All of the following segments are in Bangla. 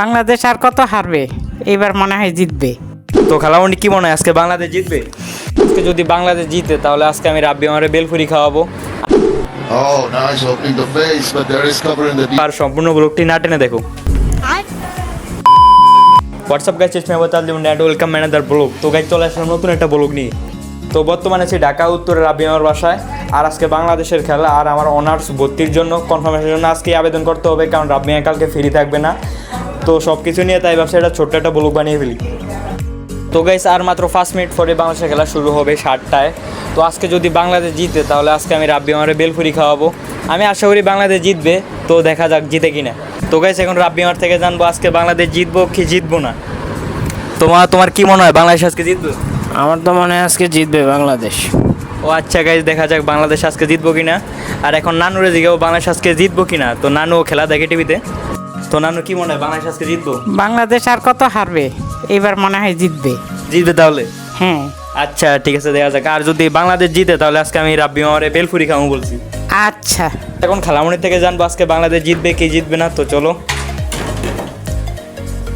বাংলাদেশ আর কত হারবে, এবার মনে হয় জিতবে। তো খেলামন্ডি কি মনে হয় আজকে বাংলাদেশ জিতবে? আজকে যদি বাংলাদেশ জিতে তাহলে আজকে আমি রাব্বি আমারে বেলফুরি খাওয়াবো। Oh, nice opening the face, but there is cover in the deep. আর সম্পূর্ণ ব্লগটি না টেনে দেখো। WhatsApp guys, it's me Abu তালিম এন্ড ওয়েলকাম অ্যানাদার ব্লগ। তো গাইস চলে আসলাম নতুন একটা ব্লগ নিয়ে। তো বর্তমানে আছি ঢাকা উত্তরের রাব্বি আমার বাসায়। আর আজকে বাংলাদেশের খেলা, আর আমার অনার্স ভর্তির জন্য কনফার্মেশনের জন্য আজকে আবেদন করতে হবে, কারণ রাব্বি কালকে ফ্রি থাকবে না। তো সব কিছু নিয়ে তাই ভাবছি একটা ছোট্ট একটা ব্লগ বানিয়ে ফেলি। তো গাইস আর মাত্র 5 মিনিট পরে বাংলাদেশের খেলা শুরু হবে 7টায়। তো আজকে যদি বাংলাদেশ জিতে তাহলে আজকে আমি রাব্বি আমারে বেলফুরি খাওয়াবো। আমি আশা করি বাংলাদেশ জিতবে, তো দেখা যাক জিতে কিনা। তো গাইস এখন রাব্বি আমার থেকে জানবো আজকে বাংলাদেশ জিতবো কি জিতবো না। তোমার কি মনে হয় বাংলাদেশ আজকে জিতবে? আমার তো মনে হয় আজকে জিতবে বাংলাদেশ। ও আচ্ছা গাইস, দেখা যাক বাংলাদেশ আজকে জিতবো কিনা। আর এখন নানুরে জিগাও বাংলাদেশ আজকে জিতবো কিনা। তো নানু খেলা দেখে টিভিতে। তো নানু কি মনে হয় বাংলাদেশ আজকে জিতবো? বাংলাদেশ আর কত হারবে, এবার মনে হয় জিতবে। জিতবে তাহলে? হ্যাঁ। আচ্ছা ঠিক আছে, দেখা যাক। আর যদি বাংলাদেশ জিতে তাহলে আজকে আমি রাব্বি আমারে বেলফুরি খাবো বলছি। আচ্ছা, এখন খেলামণি থেকে জানবো আজকে বাংলাদেশ জিতবে কি জিতবে না। তো চলো।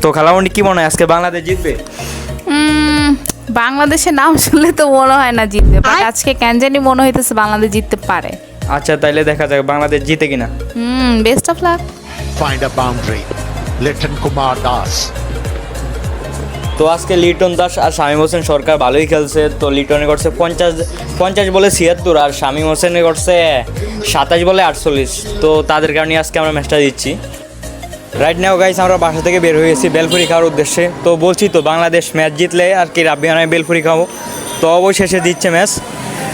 তো খেলামণি কি মনে হয় আজকে বাংলাদেশ জিতবে? বাংলাদেশের নাম শুনলে তো মনে হয় না জিতবে, বাট আজকে কেন জানি মনে হইতেছে বাংলাদেশ জিততে পারে। আচ্ছা তাইলে দেখা যাক বাংলাদেশ জিতে কিনা। Best of luck. Find a boundary. Liton Kumar Das. তো আজকে লিটন দাস আর শামীম হোসেন সরকার ভালোই খেলছে। তো লিটনে করছে 50 বলে 76, আর শামীম হোসেনে করছে 27 বলে 48। তো তাদের কারণে আজকে আমরা ম্যাচটা দিচ্ছি। রাইট নাও গাইস আমরা বাসা থেকে বের হয়েছি বেলফুরি খাওয়ার উদ্দেশ্যে। তো বলছি তো বাংলাদেশ ম্যাচ জিতলে আর কি রাব্বি আমি বেলফুরি খাবো। তো অবশেষে দিচ্ছে ম্যাচ।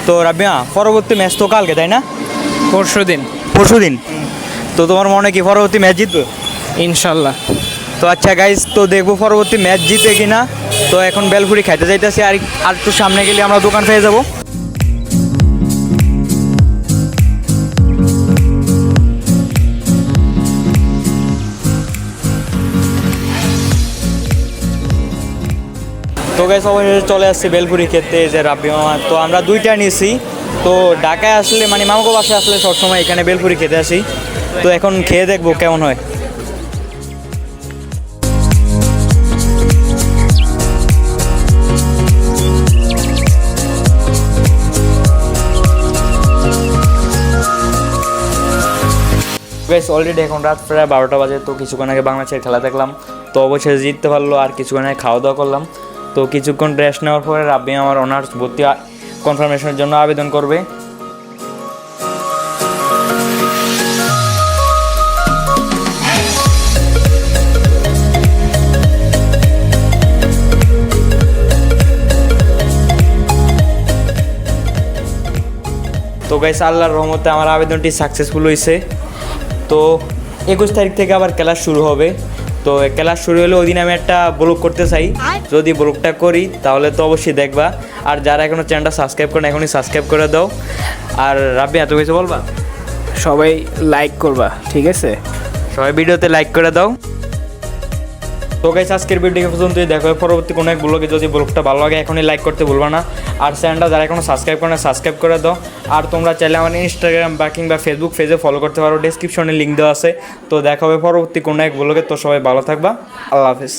তো রাব্বিয়া পরবর্তী ম্যাচ তো কালকে, তাই না? পরশুদিন। তো তোমার মনে কি পরবর্তী ম্যাচ জিতবে? ইনশাল্লাহ। তো আচ্ছা গাইস, তো দেখবো পরবর্তী ম্যাচ জিতে কিনা। তো এখন বেলফুরি খাইতে যাইতেছি, আর একটু সামনে গেলে আমরা দোকান পেয়ে যাবো। তো গাইস অবশেষে চলে আসছি বেলফুরি খেতে, যে রাব্বি মামা। তো আমরা 2টা নিয়েছি। তো ঢাকায় আসলে মানে মামাকে বাসায় আসলে সবসময় এখানে বেলফুরি খেতে আসি। তো এখন খেয়ে দেখবো কেমন হয়। গাইস অলরেডি এখন রাত প্রায় 12টা বাজে। তো কিছুক্ষণ আগে বাংলাদেশের খেলা দেখলাম। তো অবশ্যই জিততে পারলো। আর কিছুক্ষণ আগে খাওয়া দাওয়া করলাম। তো কিছুক্ষণ রেস্ট নেওয়ার পরে রাব্বি আমার অনার্স ভর্তি কনফার্মেশনের জন্য আবেদন করবে। তো গাইস আল্লাহর রহমতে আমার আবেদনটি সাকসেসফুল হয়েছে। তো 21 তারিখ থেকে আবার ক্লাস শুরু হবে। তো ক্লাস শুরু হলে ওই দিন আমি একটা ব্লগ করতে চাই। যদি ব্লগটা করি তাহলে তো অবশ্যই দেখবা। আর যারা এখনও চ্যানেলটা সাবস্ক্রাইব করেন এখনই সাবস্ক্রাইব করে দাও। আর রাব্বি এত কিছু বলবা? সবাই লাইক করবা, ঠিক আছে? সবাই ভিডিওতে লাইক করে দাও। তো গাইস আজকের ভিডিও পর্যন্তই, দেখো পরবর্তী কোনো এক ব্লগে। যদি ব্লগটা ভালো লাগে এখনই লাইক করতে ভুলবা না। আর চ্যানেলটা যারা এখনো সাবস্ক্রাইব করে না সাবস্ক্রাইব করে দাও। আর তোমরা চাইলে আমার ইনস্টাগ্রাম বা কিংবা ফেসবুক পেজে ফলো করতে পারো, ডেসক্রিপশনে লিঙ্ক দেওয়া আছে। তো দেখা হবে পরবর্তী কোনো এক ব্লগে। তো সবাই ভালো থাকবা, আল্লাহ হাফেজ।